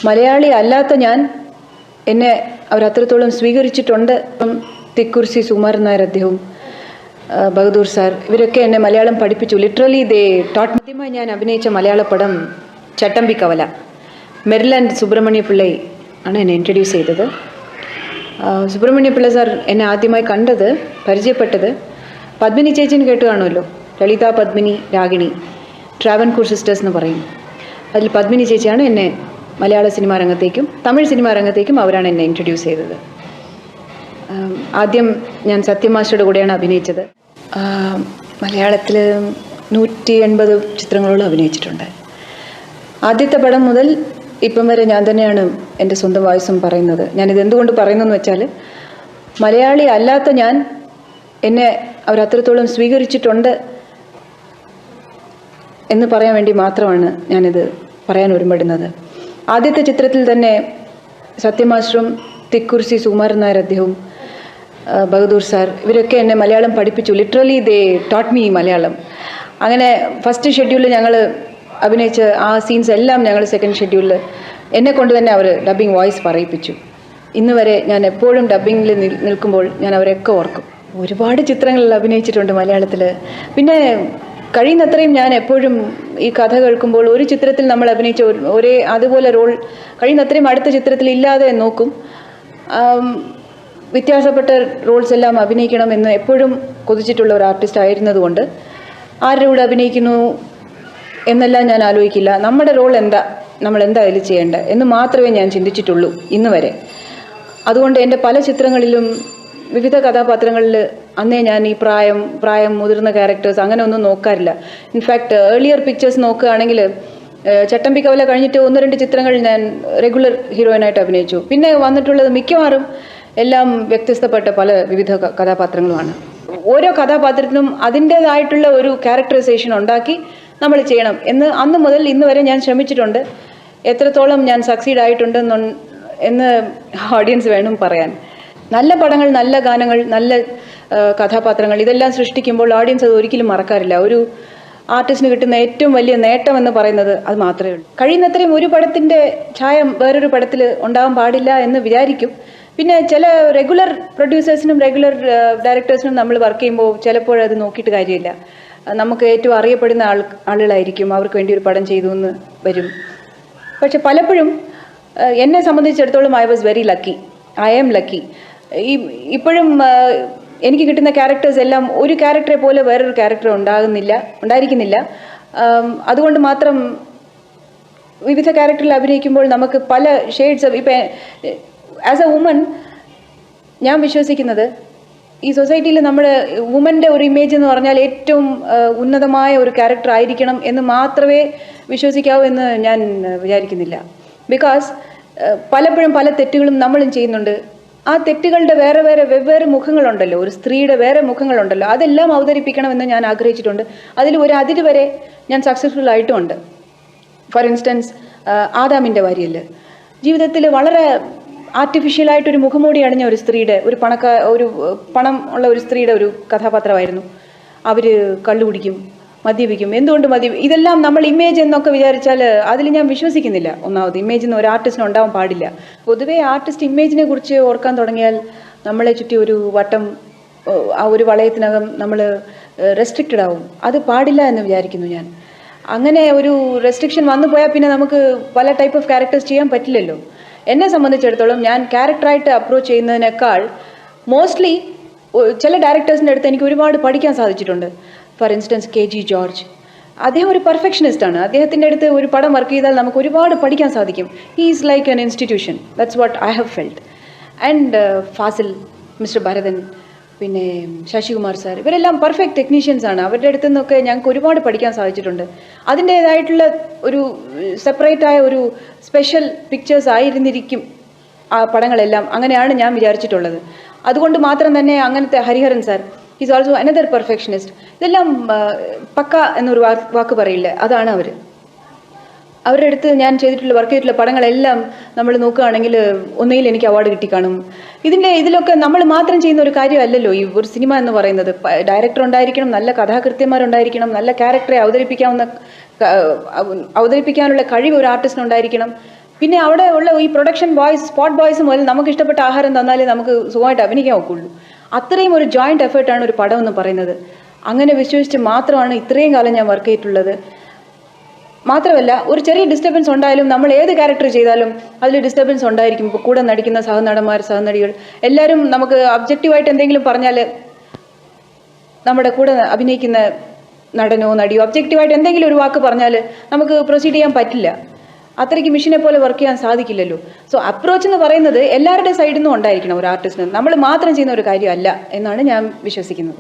മലയാളി അല്ലാത്ത ഞാൻ എന്നെ അവരത്രത്തോളം സ്വീകരിച്ചിട്ടുണ്ട്. തിക്കുറിശി സുകുമാരൻ നായർ അദ്ദേഹവും ബഹദൂർ സാർ ഇവരൊക്കെ എന്നെ മലയാളം പഠിപ്പിച്ചു. ലിറ്ററലി ദേ ടോട്ട്. ആദ്യമായി ഞാൻ അഭിനയിച്ച മലയാള പടം ചട്ടമ്പി കവല. മെരിലാൻഡ് സുബ്രഹ്മണ്യ പിള്ളൈ ആണ് എന്നെ ഇൻട്രൊഡ്യൂസ് ചെയ്തത്. സുബ്രഹ്മണ്യ പിള്ള സാർ എന്നെ ആദ്യമായി കണ്ടത്, പരിചയപ്പെട്ടത് പത്മിനി ചേച്ചിന് കേട്ട് കാണുമല്ലോ, ലളിത പത്മിനി രാഗിണി, ട്രാവൻകൂർ സിസ്റ്റേഴ്സ് എന്ന് പറയും. അതിൽ പത്മിനി ചേച്ചിയാണ് എന്നെ മലയാള സിനിമാ രംഗത്തേക്കും തമിഴ് സിനിമാ രംഗത്തേക്കും അവരാണ് എന്നെ ഇൻട്രൊഡ്യൂസ് ചെയ്തത്. ആദ്യം ഞാൻ സത്യമാസ്റ്ററുടെ കൂടെയാണ് അഭിനയിച്ചത്. മലയാളത്തിൽ 180 ചിത്രങ്ങളോളം അഭിനയിച്ചിട്ടുണ്ട്. ആദ്യത്തെ പടം മുതൽ ഇപ്പം വരെ ഞാൻ തന്നെയാണ് എൻ്റെ സ്വന്തം വോയിസും പറയുന്നത്. ഞാനിത് എന്തുകൊണ്ട് പറയുന്നതെന്ന് വെച്ചാൽ, മലയാളി അല്ലാത്ത ഞാൻ എന്നെ അവരത്രത്തോളം സ്വീകരിച്ചിട്ടുണ്ട് എന്ന് പറയാൻ വേണ്ടി മാത്രമാണ് ഞാനിത് പറയാൻ ഒരുമ്പെടുന്നത്. ആദ്യത്തെ ചിത്രത്തിൽ തന്നെ സത്യമാസ്റ്ററും തിക്കുറിശി സുകുമാരൻ നായർ അദ്ദേഹവും ബഹദൂർ സാർ ഇവരൊക്കെ എന്നെ മലയാളം പഠിപ്പിച്ചു. ലിറ്ററലി ദേ ടോട്ട് മീ മലയാളം. അങ്ങനെ ഫസ്റ്റ് ഷെഡ്യൂളിൽ ഞങ്ങൾ അഭിനയിച്ച ആ സീൻസ് എല്ലാം ഞങ്ങൾ സെക്കൻഡ് ഷെഡ്യൂളിൽ എന്നെ കൊണ്ട് തന്നെ അവർ ഡബ്ബിംഗ് വോയിസ് പറയിപ്പിച്ചു. ഇന്ന് വരെ ഞാൻ എപ്പോഴും ഡബ്ബിങ്ങിൽ നിൽക്കുമ്പോൾ ഞാൻ അവരെയൊക്കെ ഓർക്കും. ഒരുപാട് ചിത്രങ്ങളിൽ അഭിനയിച്ചിട്ടുണ്ട് മലയാളത്തിൽ. പിന്നെ കഴിയുന്നത്രയും ഞാൻ എപ്പോഴും ഈ കഥ കേൾക്കുമ്പോൾ ഒരു ചിത്രത്തിൽ നമ്മൾ അഭിനയിച്ച ഒരേ അതുപോലെ റോൾ കഴിയുന്നത്രയും അടുത്ത ചിത്രത്തിൽ ഇല്ലാതെ നോക്കും. വ്യത്യാസപ്പെട്ട റോൾസ് എല്ലാം അഭിനയിക്കണമെന്ന് എപ്പോഴും കൊതിച്ചിട്ടുള്ള ഒരു ആർട്ടിസ്റ്റ് ആയിരുന്നതുകൊണ്ട് ആരുടെ കൂടെ അഭിനയിക്കുന്നു എന്നെല്ലാം ഞാൻ ആലോചിക്കില്ല. നമ്മുടെ റോൾ എന്താ, നമ്മൾ എന്താ അതിൽ ചെയ്യേണ്ടത് എന്ന് മാത്രമേ ഞാൻ ചിന്തിച്ചിട്ടുള്ളൂ ഇന്ന് വരെ. അതുകൊണ്ട് എൻ്റെ പല ചിത്രങ്ങളിലും വിവിധ കഥാപാത്രങ്ങളിൽ അന്നേ ഞാൻ ഈ പ്രായം മുതിർന്ന ക്യാരക്ടേഴ്സ് അങ്ങനെ ഒന്നും നോക്കാറില്ല. ഇൻഫാക്ട് ഏർലിയർ പിക്ചേഴ്സ് നോക്കുകയാണെങ്കിൽ ചട്ടമ്പി കവല കഴിഞ്ഞിട്ട് 1-2 ചിത്രങ്ങൾ ഞാൻ റെഗുലർ ഹീറോയിനായിട്ട് അഭിനയിച്ചു. പിന്നെ വന്നിട്ടുള്ളത് മിക്കവാറും എല്ലാം വ്യത്യസ്തപ്പെട്ട പല വിവിധ കഥാപാത്രങ്ങളുമാണ്. ഓരോ കഥാപാത്രത്തിനും അതിൻ്റേതായിട്ടുള്ള ഒരു ക്യാരക്ടറൈസേഷൻ ഉണ്ടാക്കി നമ്മൾ ചെയ്യണം എന്ന് അന്ന് മുതൽ ഇന്ന് വരെ ഞാൻ ശ്രമിച്ചിട്ടുണ്ട്. എത്രത്തോളം ഞാൻ സക്സീഡ് ആയിട്ടുണ്ട് എന്ന് ഓഡിയൻസ് വേണം പറയാൻ. നല്ല പടങ്ങൾ, നല്ല ഗാനങ്ങൾ, നല്ല കഥാപാത്രങ്ങൾ ഇതെല്ലാം സൃഷ്ടിക്കുമ്പോൾ ഓഡിയൻസ് അത് ഒരിക്കലും മറക്കാറില്ല. ഒരു ആർട്ടിസ്റ്റിന് കിട്ടുന്ന ഏറ്റവും വലിയ നേട്ടം എന്ന് പറയുന്നത് അത് മാത്രമേ ഉള്ളൂ. കഴിയുന്നത്രയും ഒരു പടത്തിൻ്റെ ഛായ വേറൊരു പടത്തിൽ ഉണ്ടാവാൻ പാടില്ല എന്ന് വിചാരിക്കും. പിന്നെ ചില റെഗുലർ പ്രൊഡ്യൂസേഴ്സിനും റെഗുലർ ഡയറക്ടേഴ്സിനും നമ്മൾ വർക്ക് ചെയ്യുമ്പോൾ ചിലപ്പോഴത് നോക്കിയിട്ട് കാര്യമില്ല. നമുക്ക് ഏറ്റവും അറിയപ്പെടുന്ന ആളുകളായിരിക്കും, അവർക്ക് വേണ്ടി ഒരു പടം ചെയ്തു എന്ന് വരും. പക്ഷെ പലപ്പോഴും എന്നെ സംബന്ധിച്ചിടത്തോളം I was very lucky, I am lucky. ഇപ്പോഴും എനിക്ക് കിട്ടുന്ന ക്യാരക്ടേഴ്സ് എല്ലാം ഒരു ക്യാരക്ടറെ പോലെ വേറൊരു ക്യാരക്ടർ ഉണ്ടായിരിക്കുന്നില്ല. അതുകൊണ്ട് മാത്രം വിവിധ ക്യാരക്ടറിൽ അഭിനയിക്കുമ്പോൾ നമുക്ക് പല ഷെയ്ഡ്സ്. ഇപ്പം ആസ് എ വുമൺ ഞാൻ വിശ്വസിക്കുന്നത് ഈ സൊസൈറ്റിയിൽ നമ്മുടെ വുമൻ്റെ ഒരു ഇമേജ് എന്ന് പറഞ്ഞാൽ ഏറ്റവും ഉന്നതമായ ഒരു ക്യാരക്ടർ ആയിരിക്കണം എന്ന് മാത്രമേ വിശ്വസിക്കാവൂ എന്ന് ഞാൻ വിചാരിക്കുന്നില്ല. ബിക്കോസ് പലപ്പോഴും പല തെറ്റുകളും നമ്മളും ചെയ്യുന്നുണ്ട്. ആ തെറ്റുകളുടെ വെവ്വേറെ മുഖങ്ങളുണ്ടല്ലോ, ഒരു സ്ത്രീയുടെ വേറെ മുഖങ്ങളുണ്ടല്ലോ, അതെല്ലാം അവതരിപ്പിക്കണമെന്ന് ഞാൻ ആഗ്രഹിച്ചിട്ടുണ്ട്. അതിൽ ഒരു അതിര് വരെ ഞാൻ സക്സസ്ഫുൾ ആയിട്ടുമുണ്ട്. ഫോർ ഇൻസ്റ്റൻസ് ആദാമിൻ്റെ വാരിയൽ ജീവിതത്തിൽ വളരെ ആർട്ടിഫിഷ്യലായിട്ടൊരു മുഖംമൂടി അണിഞ്ഞ ഒരു സ്ത്രീയുടെ ഒരു പണം ഉള്ള ഒരു സ്ത്രീയുടെ ഒരു കഥാപാത്രമായിരുന്നു. അവർ കള്ളുകുടിക്കും, മദ്യപിക്കും. എന്തുകൊണ്ട് ഇതെല്ലാം നമ്മൾ ഇമേജ് എന്നൊക്കെ വിചാരിച്ചാൽ അതിൽ ഞാൻ വിശ്വസിക്കുന്നില്ല. ഒന്നാമത് ഇമേജ് എന്ന് ഒരു ആർട്ടിസ്റ്റിന് ഉണ്ടാവാൻ പാടില്ല. പൊതുവേ ആർട്ടിസ്റ്റ് ഇമേജിനെ കുറിച്ച് ഓർക്കാൻ തുടങ്ങിയാൽ നമ്മളെ ചുറ്റി ഒരു വട്ടം, ആ ഒരു വളയത്തിനകം നമ്മൾ റെസ്ട്രിക്റ്റഡ് ആവും. അത് പാടില്ല എന്ന് വിചാരിക്കുന്നു ഞാൻ. അങ്ങനെ ഒരു റെസ്ട്രിക്ഷൻ വന്നു പോയാൽ പിന്നെ നമുക്ക് പല ടൈപ്പ് ഓഫ് ക്യാരക്ടേഴ്സ് ചെയ്യാൻ പറ്റില്ലല്ലോ. എന്നെ സംബന്ധിച്ചിടത്തോളം ഞാൻ ക്യാരക്ടറായിട്ട് അപ്രോച്ച് ചെയ്യുന്നതിനേക്കാൾ മോസ്റ്റ്ലി ചില ഡയറക്ടേഴ്സിൻ്റെ അടുത്ത് എനിക്ക് ഒരുപാട് പഠിക്കാൻ സാധിച്ചിട്ടുണ്ട്. ഫോർ ഇൻസ്റ്റൻസ് KG ജോർജ്, അദ്ദേഹം ഒരു പെർഫെക്ഷനിസ്റ്റാണ്. അദ്ദേഹത്തിൻ്റെ അടുത്ത് ഒരു പടം വർക്ക് ചെയ്താൽ നമുക്ക് ഒരുപാട് പഠിക്കാൻ സാധിക്കും. He is like an institution. That's what I have felt. And Fazil, mister Bharathan, പിന്നെ ശശികുമാർ സാർ, ഇവരെല്ലാം പെർഫെക്റ്റ് ടെക്നീഷ്യൻസ് ആണ്. അവരുടെ അടുത്തു നിന്നൊക്കെ ഞങ്ങൾക്ക് ഒരുപാട് പഠിക്കാൻ സാധിച്ചിട്ടുണ്ട്. അതിൻ്റേതായിട്ടുള്ള ഒരു സെപ്പറേറ്റായ ഒരു സ്പെഷ്യൽ പിക്ചേഴ്സ് ആയിരുന്നിരിക്കും ആ പടങ്ങളെല്ലാം. അങ്ങനെയാണ് ഞാൻ വിചാരിച്ചിട്ടുള്ളത്. അതുകൊണ്ട് മാത്രം തന്നെ അങ്ങനത്തെ Hariharan sir, is also another perfectionist. ഇതെല്ലാം പക്ക എന്നൊരു വാക്ക് പറയില്ല, അതാണ് അവർ. അവരുടെ അടുത്ത് ഞാൻ വർക്ക് ചെയ്തിട്ടുള്ള പടങ്ങളെല്ലാം നമ്മൾ നോക്കുകയാണെങ്കിൽ ഒന്നുകിൽ എനിക്ക് അവാർഡ് കിട്ടിക്കാണും. ഇതിലൊക്കെ നമ്മൾ മാത്രം ചെയ്യുന്ന ഒരു കാര്യമല്ലല്ലോ ഈ ഒരു സിനിമ എന്ന് പറയുന്നത്. ഡയറക്ടർ ഉണ്ടായിരിക്കണം, നല്ല കഥാകൃത്യന്മാരുണ്ടായിരിക്കണം, നല്ല ക്യാരക്ടറെ അവതരിപ്പിക്കാനുള്ള കഴിവ് ഒരു ആർട്ടിസ്റ്റിനുണ്ടായിരിക്കണം. പിന്നെ അവിടെ ഉള്ള ഈ പ്രൊഡക്ഷൻ ബോയ്സ്, സ്പോട്ട് ബോയ്സ് മുതൽ നമുക്ക് ഇഷ്ടപ്പെട്ട ആഹാരം തന്നാലേ നമുക്ക് സുഖമായിട്ട് അഭിനയിക്കാൻ ഒക്കുള്ളൂ. അത്രയും ഒരു ജോയിൻറ്റ് എഫേർട്ടാണ് ഒരു പടം എന്ന് പറയുന്നത്. അങ്ങനെ വിശ്വസിച്ച് മാത്രമാണ് ഇത്രയും കാലം ഞാൻ വർക്ക് ചെയ്തിട്ടുള്ളത്. മാത്രമല്ല, ഒരു ചെറിയ ഡിസ്റ്റർബൻസ് ഉണ്ടായാലും നമ്മൾ ഏത് ക്യാരക്ടർ ചെയ്താലും അതിൽ ഡിസ്റ്റർബൻസ് ഉണ്ടായിരിക്കും. ഇപ്പോൾ കൂടെ നടിക്കുന്ന സഹനടന്മാർ, സഹനടികൾ എല്ലാവരും നമുക്ക് ഒബ്ജക്റ്റീവായിട്ട് എന്തെങ്കിലും പറഞ്ഞാൽ, നമ്മുടെ കൂടെ അഭിനയിക്കുന്ന നടനോ നടിയോ ഒബ്ജക്റ്റീവായിട്ട് എന്തെങ്കിലും ഒരു വാക്ക് പറഞ്ഞാൽ നമുക്ക് പ്രൊസീഡ് ചെയ്യാൻ പറ്റില്ല. അത്രയ്ക്ക് മെഷീനെ പോലെ വർക്ക് ചെയ്യാൻ സാധിക്കില്ലല്ലോ. സോ അപ്രോച്ച് എന്ന് പറയുന്നത് എല്ലാവരുടെ സൈഡിൽ നിന്നും ഉണ്ടായിരിക്കണം ഒരു ആർട്ടിസ്റ്റിന്. നമ്മൾ മാത്രം ചെയ്യുന്ന ഒരു കാര്യമല്ല എന്നാണ് ഞാൻ വിശ്വസിക്കുന്നത്.